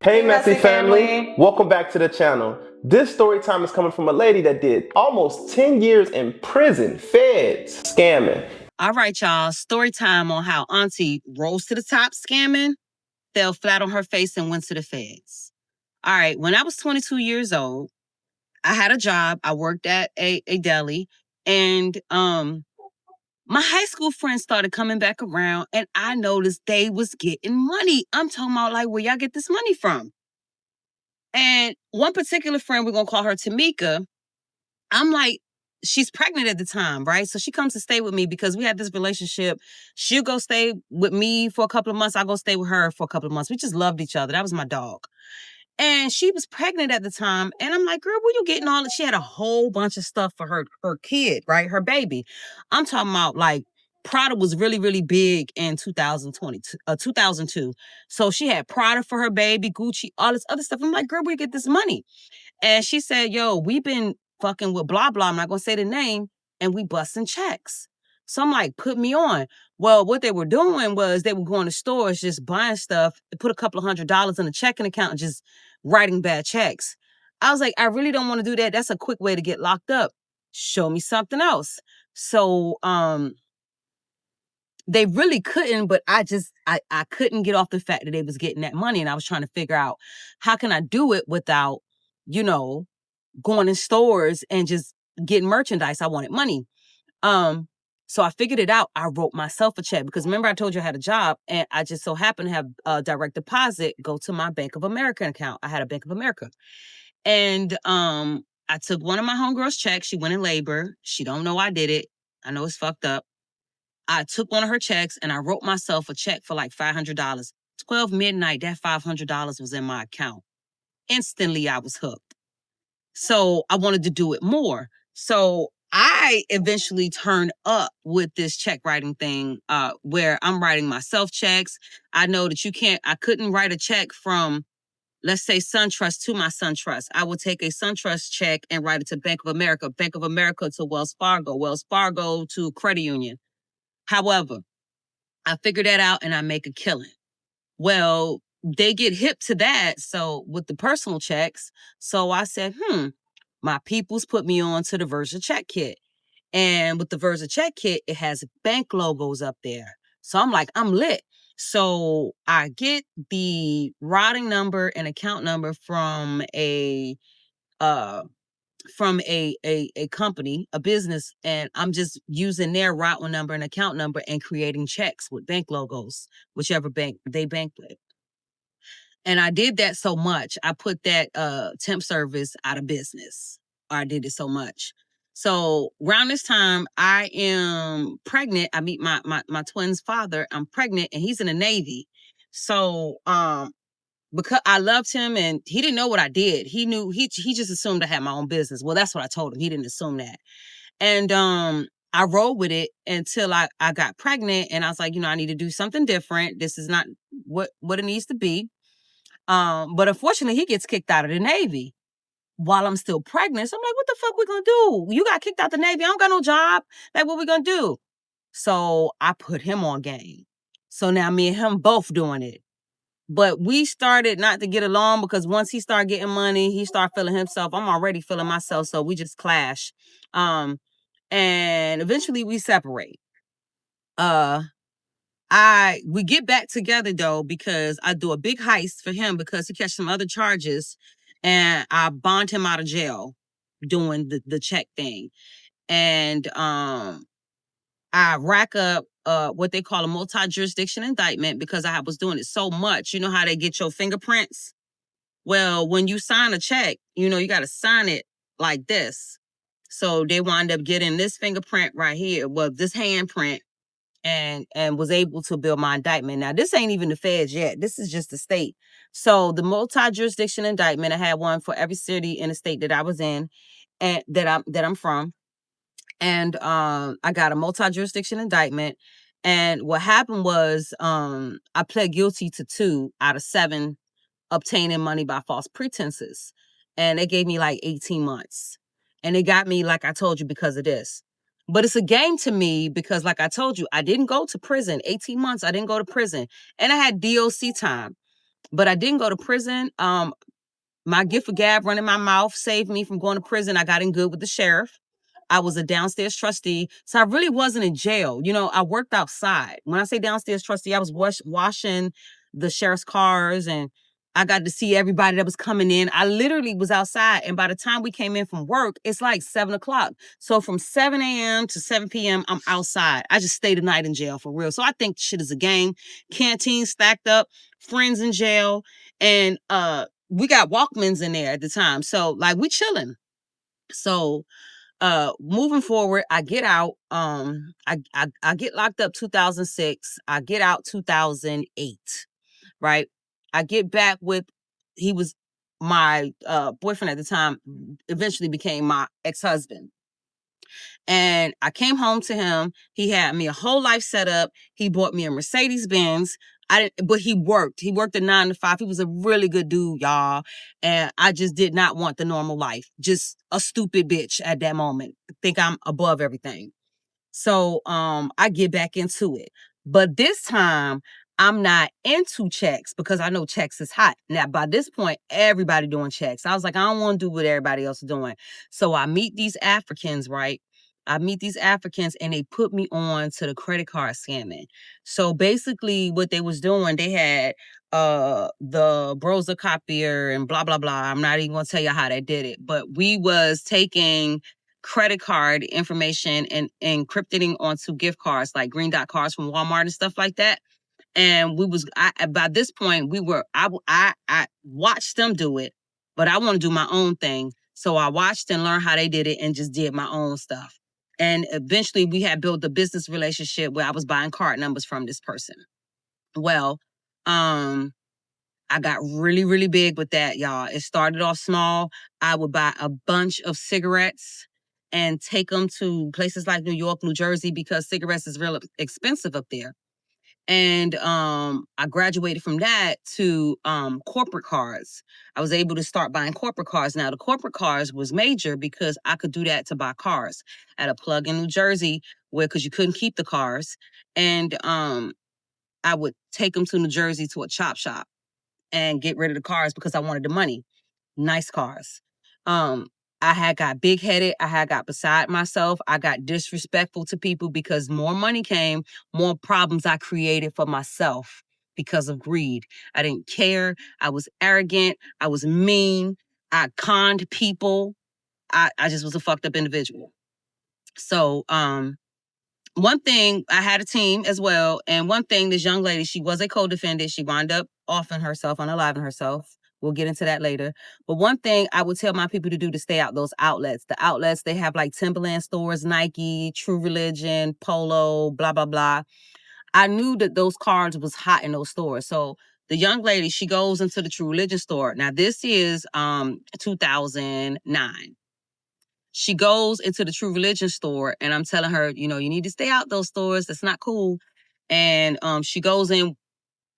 Hey, Messy family. Welcome back to the channel. This story time is coming from a lady that did almost 10 years in prison, feds, scamming. All right, y'all. Story time on how Auntie rose to the top scamming, fell flat on her face, and went to the feds. All right, when I was 22 years old, I had a job. I worked at a deli, and my high school friends started coming back around, and I noticed they was getting money. I'm talking about like, where y'all get this money from? And one particular friend, we're gonna call her Tamika. I'm like, she's pregnant at the time, right? So she comes to stay with me because we had this relationship. She'll go stay with me for a couple of months. I'll go stay with her for a couple of months. We just loved each other. That was my dog. And she was pregnant at the time. And I'm like, girl, where you getting all that? She had a whole bunch of stuff for her kid, right? Her baby. I'm talking about like Prada was really, really big in 2002. So she had Prada for her baby, Gucci, all this other stuff. I'm like, girl, where you get this money? And she said, yo, we've been fucking with blah, blah. I'm not going to say the name. And we busting checks. So I'm like, put me on. Well, what they were doing was they were going to stores, just buying stuff, put a couple of $100s in a checking account and just writing bad checks. I was like, I really don't want to do that. That's a quick way to get locked up. Show me something else. So they really couldn't, but I couldn't get off the fact that they was getting that money. And I was trying to figure out how can I do it without, you know, going in stores and just getting merchandise. I wanted money. So I figured it out. I wrote myself a check because remember I told you I had a job and I just so happened to have a direct deposit go to my Bank of America account. I had a Bank of America. And I took one of my homegirls' checks. She went in labor. She don't know I did it. I know it's fucked up. I took one of her checks and I wrote myself a check for like $500. 12 midnight, that $500 was in my account. Instantly, I was hooked. So I wanted to do it more. So I eventually turned up with this check writing thing where I'm writing myself checks. I know that I couldn't write a check from, let's say, SunTrust to my SunTrust. I would take a SunTrust check and write it to Bank of America to Wells Fargo to Credit Union. However, I figured that out and I make a killing. Well, they get hip to that. So with the personal checks, so I said, my peoples put me on to the Versa check kit. And with the Versa check kit, it has bank logos up there. So I'm like, I'm lit. So I get the routing number and account number uh from a company, a business, and I'm just using their routing number and account number and creating checks with bank logos, whichever bank they bank with. And I did that so much, I put that temp service out of business. Or I did it so much. So around this time, I am pregnant. I meet my twin's father. I'm pregnant and he's in the Navy. So because I loved him and he didn't know what I did. He knew he just assumed I had my own business. Well, that's what I told him. He didn't assume that. And I rolled with it until I got pregnant and I was like, I need to do something different. This is not what it needs to be. But unfortunately, he gets kicked out of the Navy while I'm still pregnant. So I'm like, what the fuck we gonna do? You got kicked out the Navy. I don't got no job. Like, what we gonna do? So I put him on game. So now me and him both doing it. But we started not to get along because once he started getting money, he started feeling himself. I'm already feeling myself. So we just clash. And eventually we separate. We get back together though because I do a big heist for him because he catch some other charges and I bond him out of jail doing the check thing. And I rack up what they call a multi-jurisdiction indictment because I was doing it so much. You know how they get your fingerprints? Well, when you sign a check, you got to sign it like this. So they wind up getting this fingerprint right here, well, this handprint and was able to build my indictment. Now, this ain't even the feds yet. This is just the state. So the multi-jurisdiction indictment, I had one for every city in the state that I was in and that I'm from. And I got a multi-jurisdiction indictment. And what happened was I pled guilty to 2 out of 7 obtaining money by false pretenses. And they gave me like 18 months. And they got me, like I told you, because of this. But it's a game to me because, like I told you, I didn't go to prison. 18 months, I didn't go to prison. And I had DOC time. But I didn't go to prison. My gift of gab running my mouth saved me from going to prison. I got in good with the sheriff. I was a downstairs trustee. So I really wasn't in jail. I worked outside. When I say downstairs trustee, I was washing the sheriff's cars, and I got to see everybody that was coming in. I literally was outside. And by the time we came in from work, it's like 7:00. So from 7 a.m. to 7 p.m., I'm outside. I just stayed a night in jail for real. So I think shit is a game. Canteen stacked up, friends in jail. And we got Walkmans in there at the time. So like we chilling. So moving forward, I get out. I get locked up 2006. I get out 2008. Right. I get back with he was my boyfriend at the time, eventually became my ex-husband. And I came home to him. He had me a whole life set up. He bought me a Mercedes Benz. But he worked. He worked a 9 to 5. He was a really good dude, y'all. And I just did not want the normal life. Just a stupid bitch at that moment. Think I'm above everything. So I get back into it. But this time I'm not into checks because I know checks is hot. Now by this point, everybody doing checks. I was like, I don't want to do what everybody else is doing. So I meet these Africans, right? I meet these Africans and they put me on to the credit card scamming. So basically what they was doing, they had the browser copier and blah blah blah. I'm not even gonna tell you how they did it, but we was taking credit card information and encrypting onto gift cards like green dot cards from Walmart and stuff like that. And by this point I watched them do it, but I want to do my own thing. So I watched and learned how they did it and just did my own stuff. And eventually we had built a business relationship where I was buying card numbers from this person. Well, I got really, really big with that, y'all. It started off small. I would buy a bunch of cigarettes and take them to places like New York, New Jersey, because cigarettes is real expensive up there. And I graduated from that to corporate cards. I was able to start buying corporate cards. Now, the corporate cards was major because I could do that to buy cars at a plug in New Jersey because you couldn't keep the cars. And I would take them to New Jersey to a chop shop and get rid of the cars because I wanted the money. Nice cars. I had got big headed. I had got beside myself. I got disrespectful to people because more money came, more problems I created for myself because of greed. I didn't care. I was arrogant. I was mean. I conned people. I just was a fucked up individual. So, one thing, I had a team as well. And one thing, this young lady, she was a co-defendant. She wound up offing herself, unaliving herself. We'll get into that later. But one thing I would tell my people to do to stay out those outlets. The outlets, they have like Timberland stores, Nike, True Religion, Polo, blah, blah, blah. I knew that those cards was hot in those stores. So the young lady, she goes into the True Religion store. Now this is 2009. She goes into the True Religion store and I'm telling her, you need to stay out those stores. That's not cool. And she goes in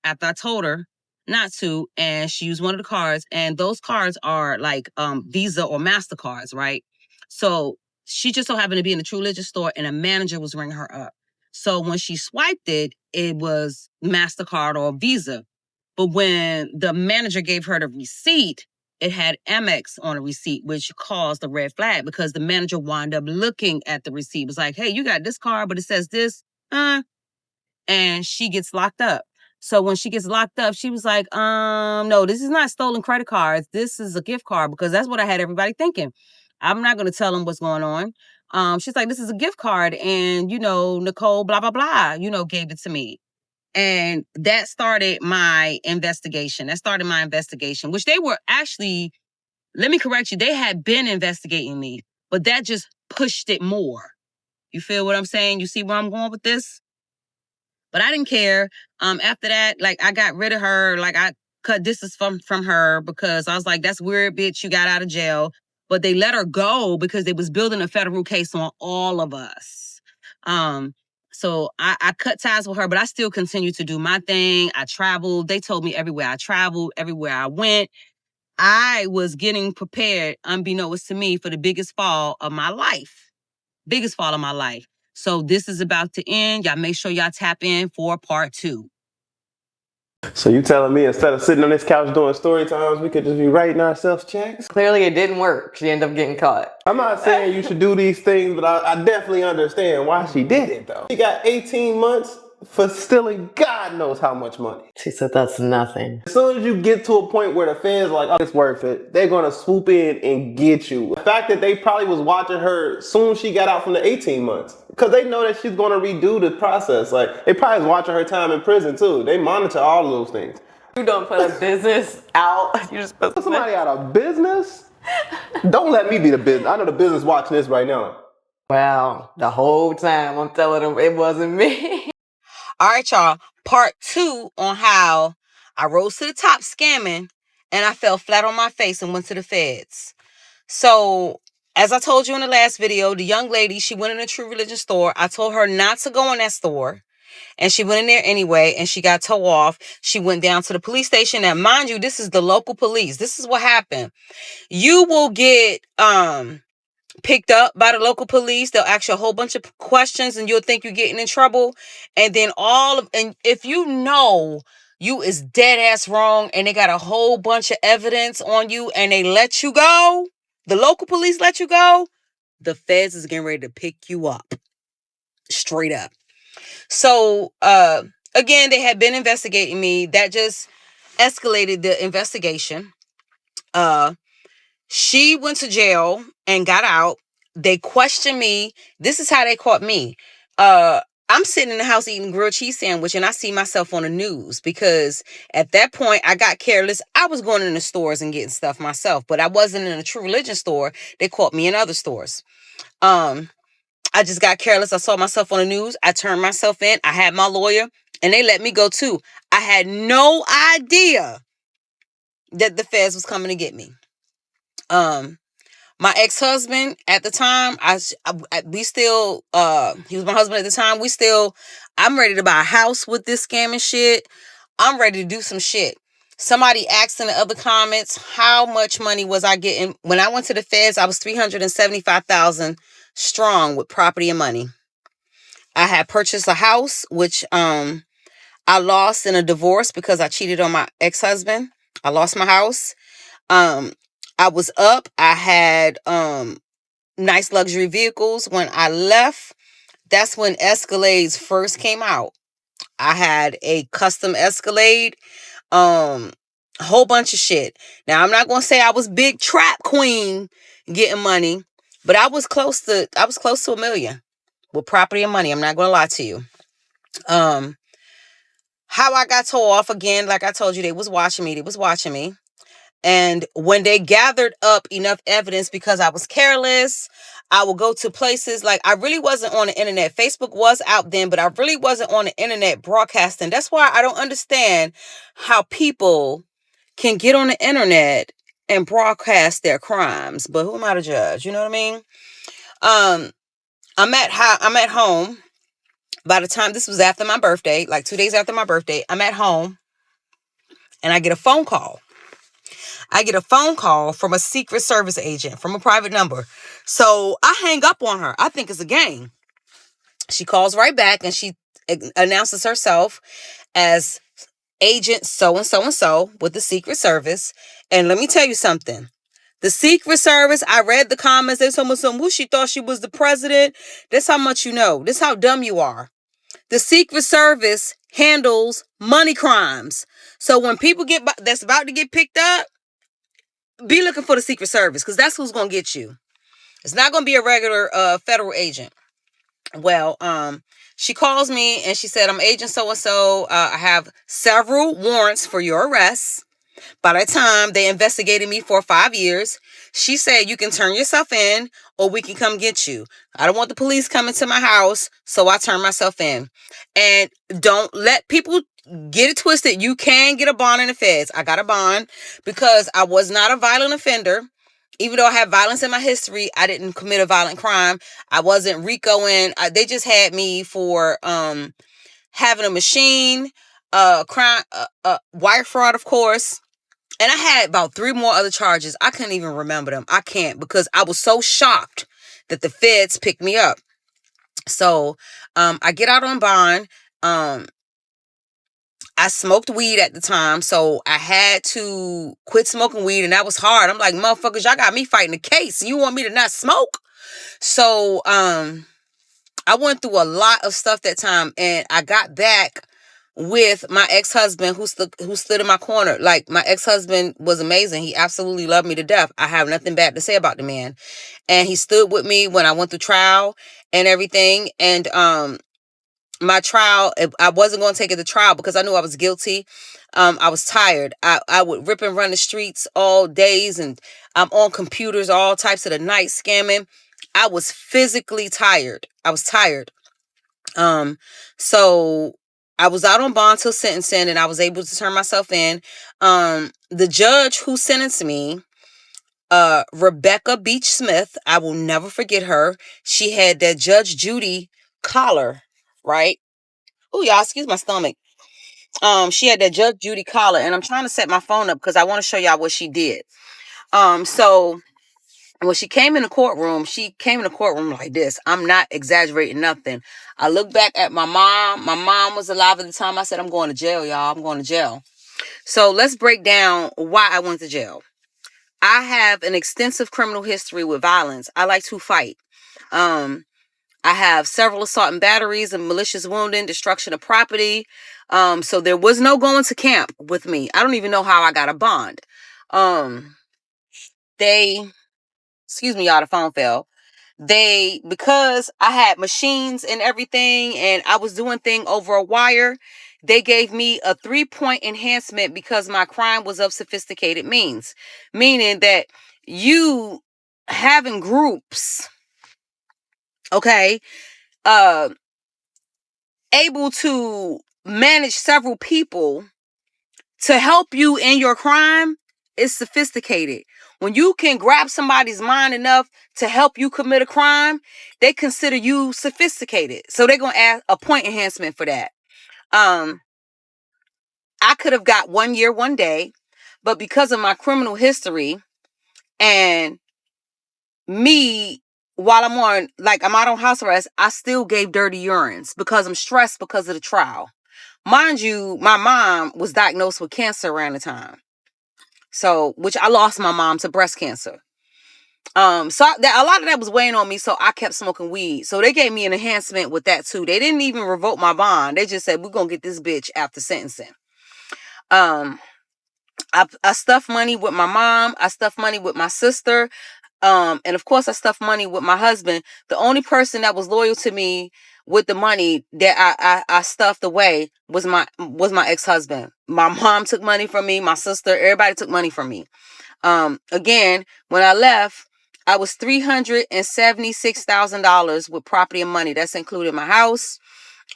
after I told her not to, and she used one of the cards. And those cards are like Visa or MasterCards, right? So she just so happened to be in the True Religion store and a manager was ringing her up. So when she swiped it, it was MasterCard or Visa. But when the manager gave her the receipt, it had Amex on the receipt, which caused a red flag because the manager wound up looking at the receipt. It was like, hey, you got this card, but it says this, and she gets locked up. So when she gets locked up, she was like, no, this is not stolen credit cards. This is a gift card, because that's what I had everybody thinking. I'm not going to tell them what's going on. She's like, this is a gift card. And, Nicole, blah, blah, blah, gave it to me. And that started my investigation. Which they were actually, let me correct you, they had been investigating me, but that just pushed it more. You feel what I'm saying? You see where I'm going with this? But I didn't care. After that, like, I got rid of her. Like, I cut distance from her because I was like, that's weird, bitch. You got out of jail. But they let her go because they was building a federal case on all of us. So I cut ties with her, but I still continued to do my thing. I traveled. They told me everywhere I traveled, everywhere I went, I was getting prepared, unbeknownst to me, for the biggest fall of my life. Biggest fall of my life. So this is about to end. Y'all make sure y'all tap in for part 2. So you telling me instead of sitting on this couch doing story times, we could just be writing ourselves checks? Clearly it didn't work. She ended up getting caught. I'm not saying you should do these things, but I definitely understand why she did it though. She got 18 months for stealing God knows how much money. She said that's nothing. As soon as you get to a point where the feds are like, oh, it's worth it, they're gonna swoop in and get you. The fact that they probably was watching her soon she got out from the 18 months. Because they know that she's gonna redo the process. Like, they probably was watching her time in prison too. They monitor all of those things. You don't put a business out. You just put Somebody out of business? Don't let me be the business. I know the business watching this right now. Wow, the whole time I'm telling them it wasn't me. All right, y'all. Part 2 on how I rose to the top scamming and I fell flat on my face and went to the feds. So, as I told you in the last video, the young lady, she went in a True Religion store. I told her not to go in that store. And she went in there anyway, and she got towed off. She went down to the police station. And mind you, this is the local police. This is what happened. You will get picked up by the local police. They'll ask you a whole bunch of questions, and you'll think you're getting in trouble. And then and if you know you is dead ass wrong, and they got a whole bunch of evidence on you, and they let you go, the local police let you go, the feds is getting ready to pick you up. Straight up. So, again, they had been investigating me. That just escalated the investigation. She went to jail and got out. They questioned me. This is how they caught me. I'm sitting in the house eating grilled cheese sandwich and I see myself on the news because at that point I got careless. I was going in the stores and getting stuff myself, but I wasn't in a True Religion store. They caught me in other stores. I just got careless. I saw myself on the news. I turned myself in. I had my lawyer and they let me go too. I had no idea that the feds was coming to get me. My ex-husband at the time, he was my husband at the time. I'm ready to buy a house with this scamming shit. I'm ready to do some shit. Somebody asked in the other comments, how much money was I getting? When I went to the feds, I was $375,000 strong with property and money. I had purchased a house, which I lost in a divorce because I cheated on my ex-husband. I lost my house. I was up. I had nice luxury vehicles. When I left, that's when Escalades first came out. I had a custom Escalade, a whole bunch of shit. Now, I'm not going to say I was big trap queen getting money, but I was close to $1 million with property and money. I'm not going to lie to you. How I got told off again, like I told you, they was watching me. And when they gathered up enough evidence, because I was careless, I would go to places like I really wasn't on the internet. Facebook was out then, but I really wasn't on the internet broadcasting. That's why I don't understand how people can get on the internet and broadcast their crimes. But who am I to judge? You know what I mean? I'm at home. By the time this was after my birthday, like 2 days after my birthday, I'm at home and I get a phone call. From a Secret Service agent from a private number. So I hang up on her. I think it's a game. She calls right back and she announces herself as agent so-and-so and so with the Secret Service. And let me tell you something. The Secret Service, I read the comments. There's someone who she thought she was the president. That's how much you know. This is how dumb you are. The Secret Service handles money crimes. So when people that's about to get picked up, be looking for the Secret Service because that's who's going to get you. It's not going to be a regular federal agent. Well, she calls me and she said, I'm agent so-and-so. I have several warrants for your arrest. By the time they investigated me for 5 years, she said, you can turn yourself in or we can come get you. I don't want the police coming to my house, so I turn myself in. And don't let people get it twisted. You can get a bond in the feds. I got a bond because I was not a violent offender. Even though I have violence in my history, I didn't commit a violent crime. I wasn't RICOing. They just had me for having a machine, crime, wire fraud, of course. And I had about 3 more other charges. I couldn't even remember them. I can't because I was so shocked that the feds picked me up. So I get out on bond. I smoked weed at the time, so I had to quit smoking weed, and that was hard. I'm like, motherfuckers, y'all got me fighting a case. You want me to not smoke? So, I went through a lot of stuff that time, and I got back with my ex-husband who stood in my corner. Like, my ex-husband was amazing. He absolutely loved me to death. I have nothing bad to say about the man. And he stood with me when I went through trial and everything. And my trial, I wasn't going to take it to trial because I knew I was guilty. I was tired. I would rip and run the streets all days, and I'm on computers all types of the night scamming. I was physically tired. I was tired. So I was out on bond till sentencing, and I was able to turn myself in. The judge who sentenced me, Rebecca Beach Smith, I will never forget her. She had that Judge Judy collar, right? Oh, y'all, excuse my stomach. She had that Judge Judy collar, and I'm trying to set my phone up because I want to show y'all what she did. So when she came in the courtroom like this. I'm not exaggerating nothing. I look back at my mom. My mom was alive at the time. I said, I'm going to jail, y'all. I'm going to jail. So let's break down why I went to jail. I have an extensive criminal history with violence. I like to fight. I have several assault and batteries and malicious wounding, destruction of property. So there was no going to camp with me. I don't even know how I got a bond. Excuse me, y'all, the phone fell. Because I had machines and everything, and I was doing things over a wire, they gave me a 3-point enhancement because my crime was of sophisticated means. Meaning that you having groups, okay, able to manage several people to help you in your crime is sophisticated. When you can grab somebody's mind enough to help you commit a crime, they consider you sophisticated. So they're going to add a point enhancement for that. I could have got 1 year, 1 day, but because of my criminal history and me, while I'm out on house arrest, I still gave dirty urines because I'm stressed because of the trial. Mind you, my mom was diagnosed with cancer around the time. So, which I lost my mom to breast cancer. That a lot of that was weighing on me, so I kept smoking weed. So they gave me an enhancement with that too. They didn't even revoke my bond. They just said, we're gonna get this bitch after sentencing. I stuffed money with my mom. I stuffed money with my sister. And of course I stuffed money with my husband. The only person that was loyal to me with the money that I stuffed away was my ex-husband. My mom took money from me, my sister, everybody took money from me. Again, when I left, I was $376,000 with property and money. That's including my house.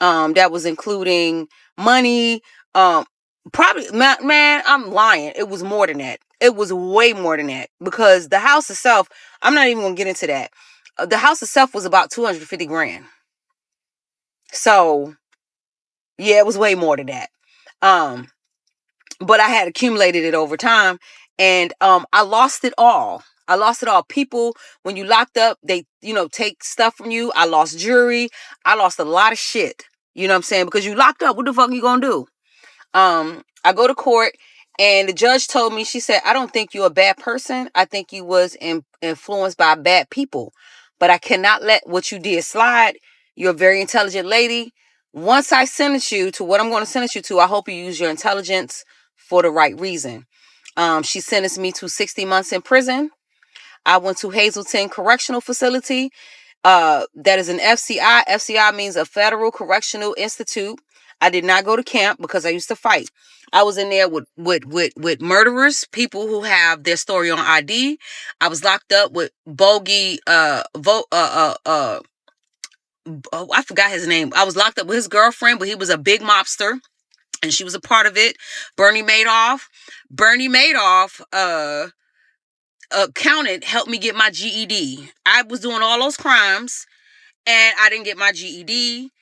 That was including money. Probably, man, I'm lying. It was more than that. It was way more than that because the house itself, I'm not even gonna get into that. The house itself was about 250 grand. So yeah, it was way more than that. But I had accumulated it over time, and I lost it all. People, when you locked up, they, take stuff from you. I lost jewelry. I lost a lot of shit. You know what I'm saying? Because you locked up, what the fuck you gonna do? I go to court, and the judge told me, she said, I don't think you're a bad person. I think you was influenced by bad people, but I cannot let what you did slide. You're a very intelligent lady. Once I sentence you to what I'm going to sentence you to, I hope you use your intelligence for the right reason. She sentenced me to 60 months in prison. I went to Hazleton Correctional Facility. That is an FCI. FCI means a Federal Correctional Institute. I did not go to camp because I used to fight. I was in there with murderers, people who have their story on ID. I was locked up with bogey I forgot his name. I was locked up with his girlfriend, but he was a big mobster, and she was a part of it. Bernie Madoff, accountant helped me get my GED. I was doing all those crimes, and I didn't get my GED.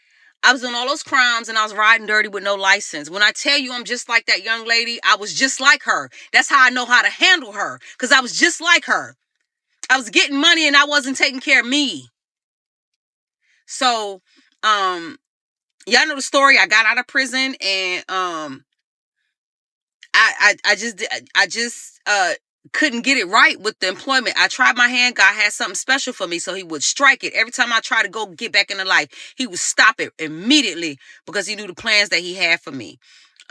I was doing all those crimes, and I was riding dirty with no license. When I tell you I'm just like that young lady, I was just like her. That's how I know how to handle her, because I was just like her. I was getting money, and I wasn't taking care of me. So, y'all know the story. I got out of prison, and I just couldn't get it right with the employment. I tried my hand. God had something special for me, so he would strike it. Every time I tried to go get back into life, he would stop it immediately because he knew the plans that he had for me.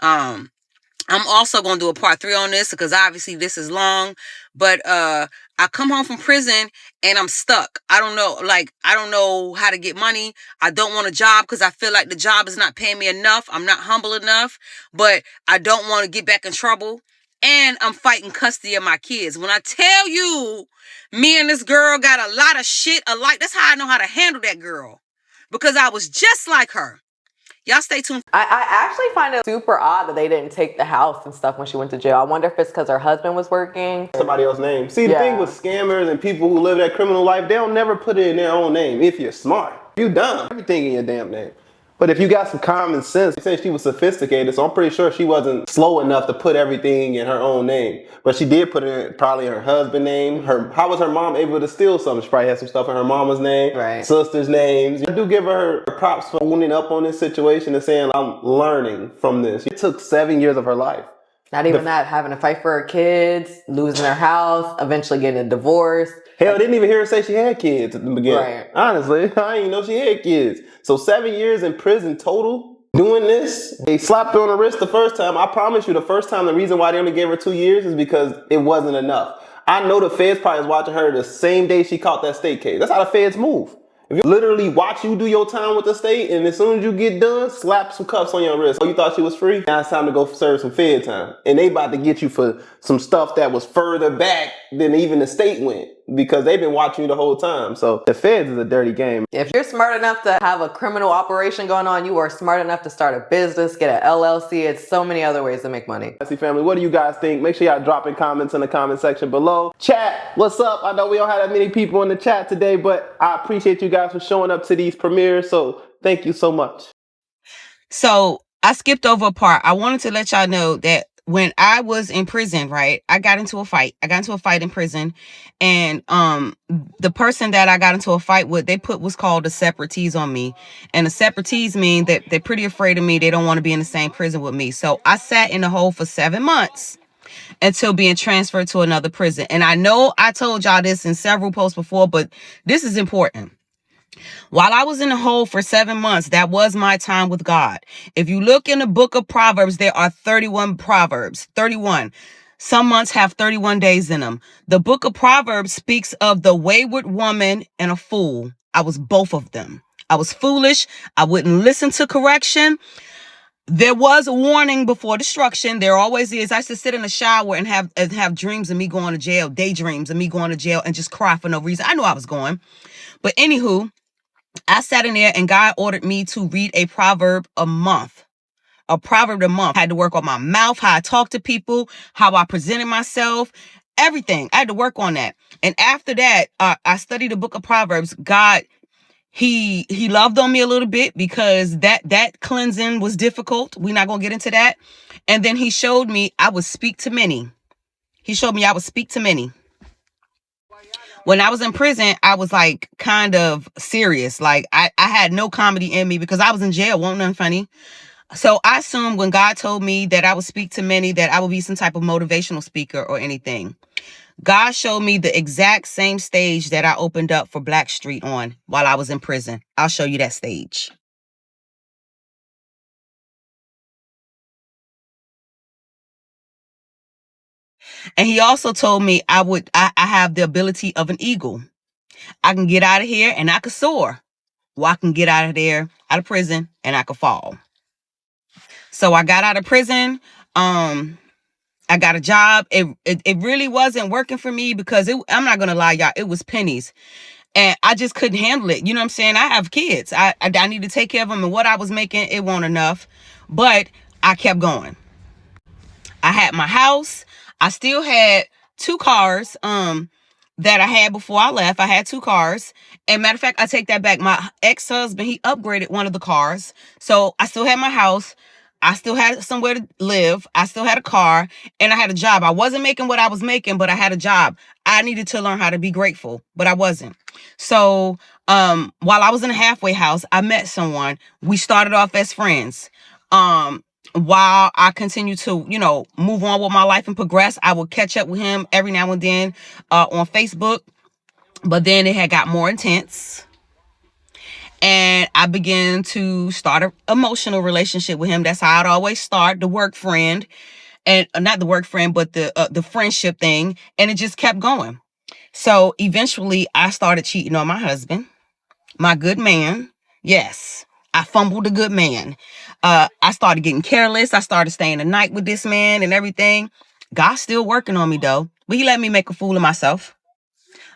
I'm also going to do a part 3 on this because obviously this is long, but I come home from prison and I'm stuck. I don't know how to get money. I don't want a job because I feel like the job is not paying me enough. I'm not humble enough, but I don't want to get back in trouble. And I'm fighting custody of my kids. When I tell you, me and this girl got a lot of shit alike, that's how I know how to handle that girl, because I was just like her. Y'all stay tuned. I actually find it super odd that they didn't take the house and stuff when she went to jail. I wonder if it's because her husband was working. Somebody else's name. See, the thing with scammers and people who live that criminal life, they'll never put it in their own name if you're smart. You dumb. Everything in your damn name. But if you got some common sense, since she was sophisticated, so I'm pretty sure she wasn't slow enough to put everything in her own name. But she did put it in probably her husband's name. How was her mom able to steal something? She probably had some stuff in her mama's name, sister's names. I do give her props for owning up on this situation and saying, I'm learning from this. It took 7 years of her life. Not even that, having to fight for her kids, losing her house, eventually getting a divorce. Hell, I didn't even hear her say she had kids at the beginning. Right. Honestly, I didn't even know she had kids. So 7 years in prison total doing this. They slapped her on the wrist the first time. I promise you, the first time, the reason why they only gave her 2 years is because it wasn't enough. I know the feds probably was watching her the same day she caught that state case. That's how the feds move. If you literally watch you do your time with the state, and as soon as you get done, slap some cuffs on your wrist. Oh, you thought she was free? Now it's time to go serve some fed time. And they about to get you for some stuff that was further back than even the state went, because they've been watching you the whole time. So the feds is a dirty game. If you're smart enough to have a criminal operation going on, you are smart enough to start a business, get an LLC. It's so many other ways to make money. See, family, what do you guys think? Make sure y'all drop in comments in the comment section below. Chat, what's up? I know we don't have that many people in the chat today, but I appreciate you guys for showing up to these premieres. So thank you so much. So I skipped over a part. I wanted to let y'all know that when I was in prison, right, I got into a fight. I got into a fight in prison, and the person that I got into a fight with, they put what's called a separatese on me. And the separatese mean that they're pretty afraid of me. They don't want to be in the same prison with me. So I sat in the hole for 7 months until being transferred to another prison. And I know I told y'all this in several posts before, but this is important. While I was in the hole for 7 months, that was my time with God. If you look in the book of Proverbs, there are 31 Proverbs, 31. Some months have 31 days in them. The book of Proverbs speaks of the wayward woman and a fool. I was both of them. I was foolish. I wouldn't listen to correction. There was a warning before destruction. There always is. I used to sit in the shower and have dreams of me going to jail, daydreams of me going to jail, and just cry for no reason. I knew I was going. But anywho, I sat in there and God ordered me to read a proverb a month. A proverb a month. I had to work on my mouth, how I talk to people, how I presented myself, everything. I had to work on that. And after that, I studied the book of Proverbs. God, he loved on me a little bit because that cleansing was difficult. We're not going to get into that. And then he showed me I would speak to many. He showed me I would speak to many. When I was in prison, I was like kind of serious. Like I had no comedy in me because I was in jail. Wasn't nothing funny. So I assumed when God told me that I would speak to many, that I would be some type of motivational speaker or anything. God showed me the exact same stage that I opened up for Blackstreet on while I was in prison. I'll show you that stage. And he also told me I have the ability of an eagle. I can get out of here and I could soar. Well, I can get out of there, out of prison, and I could fall. So I got out of prison. I got a job. It really wasn't working for me because I'm not gonna lie, y'all, it was pennies. And I just couldn't handle it. You know what I'm saying? I have kids. I need to take care of them, and what I was making, it wasn't enough. But I kept going. I had my house. I still had 2 cars that I had before I left. I had 2 cars. And matter of fact, I take that back. My ex-husband, he upgraded one of the cars. So I still had my house. I still had somewhere to live. I still had a car and I had a job. I wasn't making what I was making, but I had a job. I needed to learn how to be grateful, but I wasn't. So, while I was in a halfway house, I met someone. We started off as friends. While I continued to, move on with my life and progress, I would catch up with him every now and then, on Facebook. But then it had got more intense. And I began to start an emotional relationship with him. That's how I'd always start, the work friend. And not the work friend, but the friendship thing. And it just kept going. So eventually I started cheating on my husband, my good man. Yes, I fumbled a good man. I started getting careless. I started staying the night with this man and everything. God's still working on me though. But he let me make a fool of myself.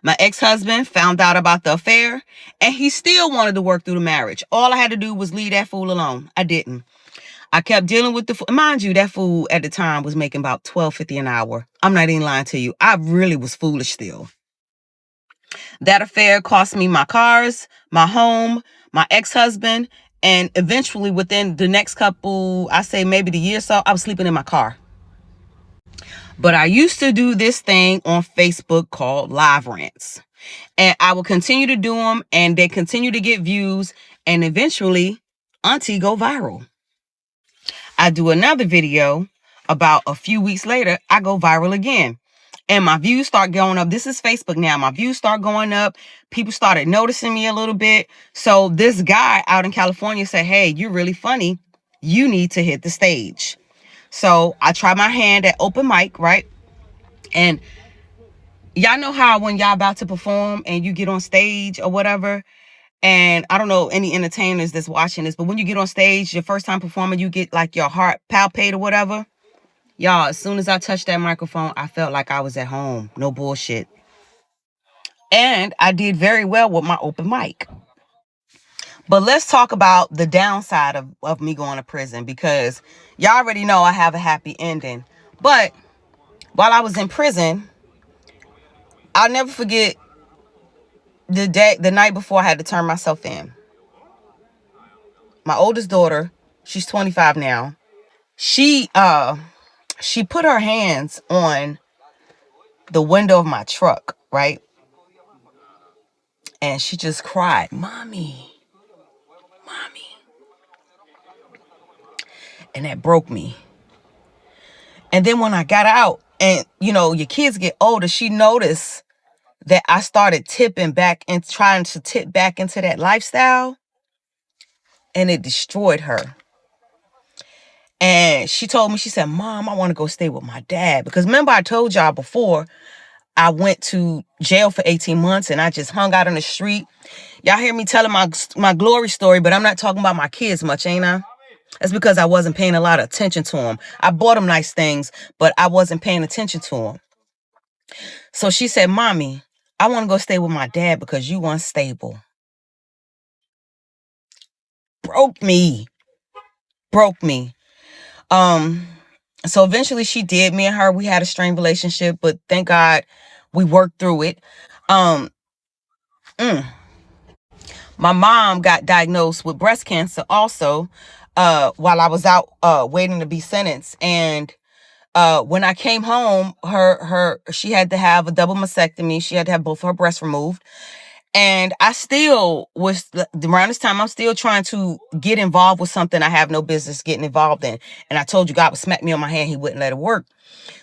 My ex-husband found out about the affair and he still wanted to work through the marriage. All I had to do was leave that fool alone. I didn't. I kept dealing with the fool. Mind you, that fool at the time was making about $12.50 an hour. I'm not even lying to you. I really was foolish still. That affair cost me my cars, my home, my ex-husband, and eventually within the next couple, I say maybe the year or so, I was sleeping in my car. But I used to do this thing on Facebook called live rants. And I will continue to do them and they continue to get views and eventually Auntie go viral. I do another video about a few weeks later, I go viral again. And my views start going up. This is Facebook now. My views start going up. People started noticing me a little bit. So this guy out in California said, hey, you're really funny. You need to hit the stage. So I try my hand at open mic, right? And y'all know how when y'all about to perform and you get on stage or whatever, and I don't know any entertainers that's watching this, but when you get on stage, your first time performing, you get like your heart palpate or whatever. Y'all, as soon as I touched that microphone, I felt like I was at home. No bullshit. And I did very well with my open mic. But let's talk about the downside of me going to prison because y'all already know I have a happy ending. But while I was in prison, I'll never forget the night before I had to turn myself in. My oldest daughter, she's 25 now. She put her hands on the window of my truck, right? And she just cried, Mommy. And that broke me. And then when I got out and, your kids get older, she noticed that I started tipping back and trying to tip back into that lifestyle. And it destroyed her. And she told me, she said, Mom, I want to go stay with my dad. Because remember I told y'all before, I went to jail for 18 months and I just hung out on the street. Y'all hear me telling my glory story, but I'm not talking about my kids much, ain't I? That's because I wasn't paying a lot of attention to them. I bought them nice things, but I wasn't paying attention to them. So she said, Mommy, I want to go stay with my dad because you unstable. Broke me. So eventually she did. Me and her, we had a strained relationship, but thank God we worked through it. My mom got diagnosed with breast cancer also while I was out waiting to be sentenced. And when I came home, she had to have a double mastectomy. She had to have both her breasts removed. And I still was, around this time, I'm still trying to get involved with something I have no business getting involved in. And I told you God would smack me on my hand. He wouldn't let it work.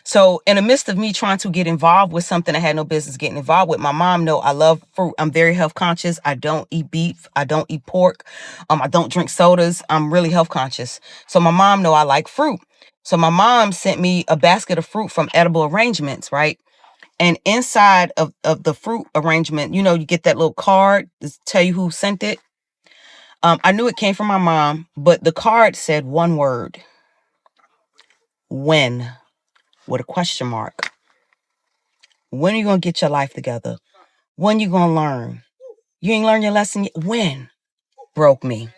So in the midst of me trying to get involved with something I had no business getting involved with, my mom know I love fruit. I'm very health conscious. I don't eat beef. I don't eat pork. I don't drink sodas. I'm really health conscious. So my mom know I like fruit. So my mom sent me a basket of fruit from Edible Arrangements, right? And inside of the fruit arrangement, you get that little card to tell you who sent it. I knew it came from my mom, but the card said one word. When? With a question mark. When are you going to get your life together? When you going to learn? You ain't learned your lesson yet? When? Broke me.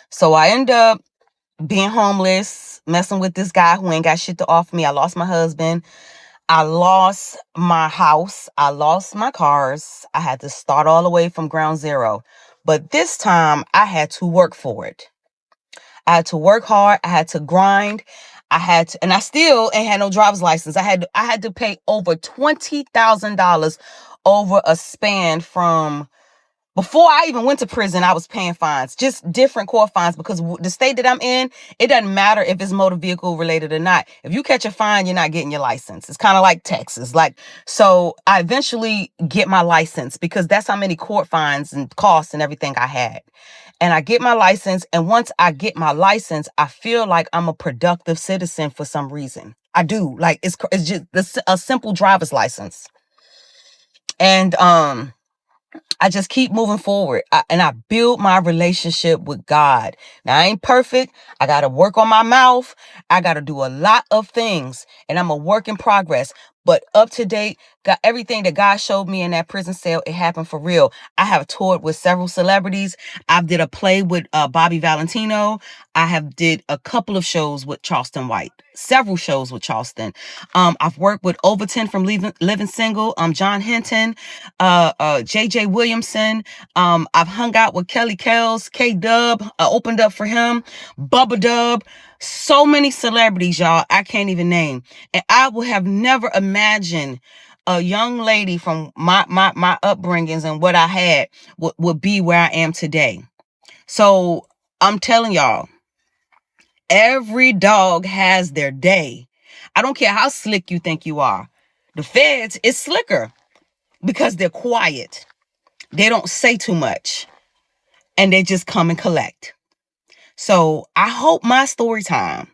So I end up being homeless, messing with this guy who ain't got shit to offer me. I lost my husband. I lost my house. I lost my cars. I had to start all the way from ground zero. But this time I had to work for it. I had to work hard. I had to grind. And I still ain't had no driver's license. I had to pay over $20,000 over a span from before I even went to prison. I was paying fines, just different court fines, because the state that I'm in, it doesn't matter if it's motor vehicle related or not. If you catch a fine, you're not getting your license. It's kind of like Texas. So I eventually get my license because that's how many court fines and costs and everything I had. And I get my license. And once I get my license, I feel like I'm a productive citizen for some reason. I do. Like it's just a simple driver's license. And, I just keep moving forward and I build my relationship with God. Now, I ain't perfect. I got to work on my mouth. I got to do a lot of things and I'm a work in progress. But up to date, got everything that God showed me in that prison cell, it happened for real. I have toured with several celebrities. I did a play with Bobby Valentino. I have did a couple of shows with Charleston White, several shows with Charleston. I've worked with Overton from Living Single, John Hinton, JJ Williamson. I've hung out with Kelly Kells, K-Dub, opened up for him, Bubba Dub. So many celebrities, y'all, I can't even name. And I would have never imagined a young lady from my upbringings and what I had would be where I am today. So I'm telling y'all, every dog has their day. I don't care how slick you think you are. The feds is slicker because they're quiet. They don't say too much and they just come and collect. So I hope my story time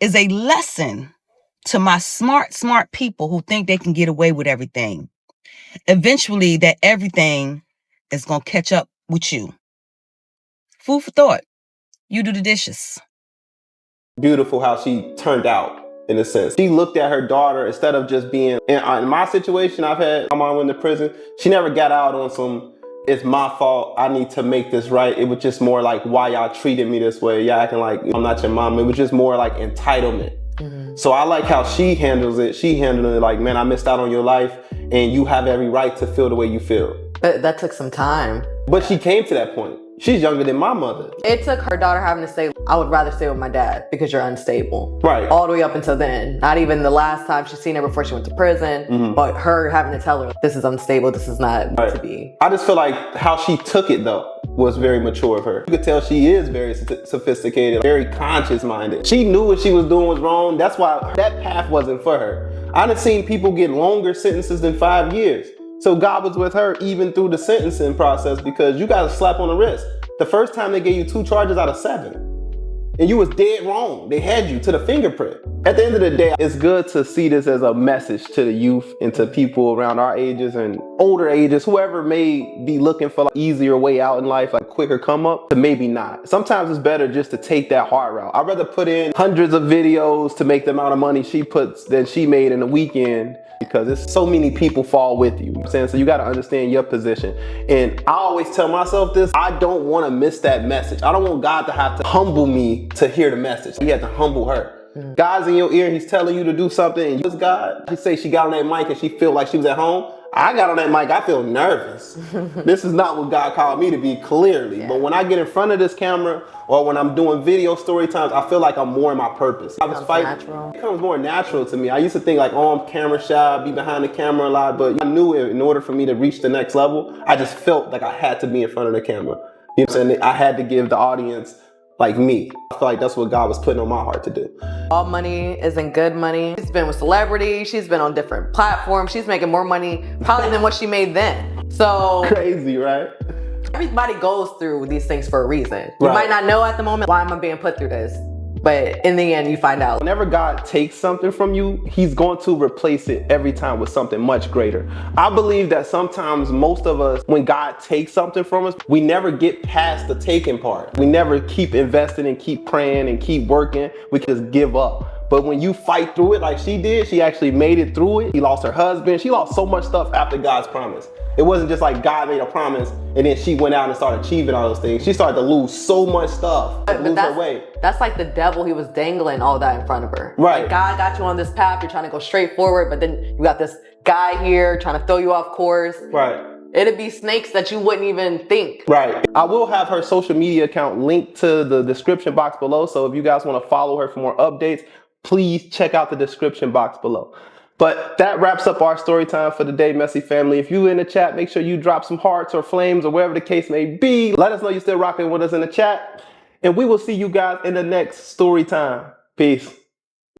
is a lesson to my smart people who think they can get away with everything. Eventually, that everything is going to catch up with you. Food for thought. You do the dishes. Beautiful how she turned out, in a sense. She looked at her daughter instead of just being, in my situation, I've had my mom went to prison. She never got out on some, it's my fault, I need to make this right. It was just more like, why y'all treated me this way? Y'all acting like I'm not your mom. It was just more like entitlement. Mm-hmm. So I like how she handles it. She handled it like, man, I missed out on your life and you have every right to feel the way you feel. But that took some time. But she came to that point. She's younger than my mother. It took her daughter having to say, I would rather stay with my dad because you're unstable. Right. All the way up until then. Not even the last time she's seen her before she went to prison, but her having to tell her, this is unstable, this is not meant to be. I just feel like how she took it, though, was very mature of her. You could tell she is very sophisticated, very conscious-minded. She knew what she was doing was wrong. That's why that path wasn't for her. I done seen people get longer sentences than 5 years. So God was with her even through the sentencing process because you got a slap on the wrist. The first time they gave you 2 charges out of 7. And you was dead wrong. They had you to the fingerprint. At the end of the day, it's good to see this as a message to the youth and to people around our ages and older ages, whoever may be looking for an easier way out in life, like quicker come up, to maybe not. Sometimes it's better just to take that hard route. I'd rather put in hundreds of videos to make the amount of money she puts than she made in a weekend, because it's so many people fall with you. You know what I'm saying? So you got to understand your position. And I always tell myself this, I don't want to miss that message. I don't want God to have to humble me to hear the message. He had to humble her. God's in your ear, he's telling you to do something, and you God. She say she got on that mic and she feel like she was at home. I got on that mic, I feel nervous. This is not what God called me to be, clearly. Yeah. But when I get in front of this camera or when I'm doing video story times, I feel like I'm more in my purpose. I was fighting. Natural. It comes more natural to me. I used to think like, oh, I'm camera shy, be behind the camera a lot, but I knew in order for me to reach the next level, I just felt like I had to be in front of the camera. You know what I'm saying? I had to give the audience like me. I feel like that's what God was putting on my heart to do. All money isn't good money. She's been with celebrities. She's been on different platforms. She's making more money probably than what she made then. So crazy, right? Everybody goes through these things for a reason. You might not know at the moment, why am I being put through this? But in the end, you find out. Whenever God takes something from you, he's going to replace it every time with something much greater. I believe that sometimes most of us, when God takes something from us, we never get past the taking part. We never keep investing and keep praying and keep working. We just give up. But when you fight through it like she did, she actually made it through it. She lost her husband. She lost so much stuff after God's promise. It wasn't just like God made a promise and then she went out and started achieving all those things. She started to lose so much stuff, lose her way. That's like the devil. He was dangling all that in front of her. Right. Like God got you on this path. You're trying to go straight forward, but then you got this guy here trying to throw you off course. Right. It'd be snakes that you wouldn't even think. Right. I will have her social media account linked to the description box below. So if you guys want to follow her for more updates, please check out the description box below. But that wraps up our story time for the day, Messy family. If you in the chat, make sure you drop some hearts or flames or whatever the case may be. Let us know you're still rocking with us in the chat. And we will see you guys in the next story time. Peace.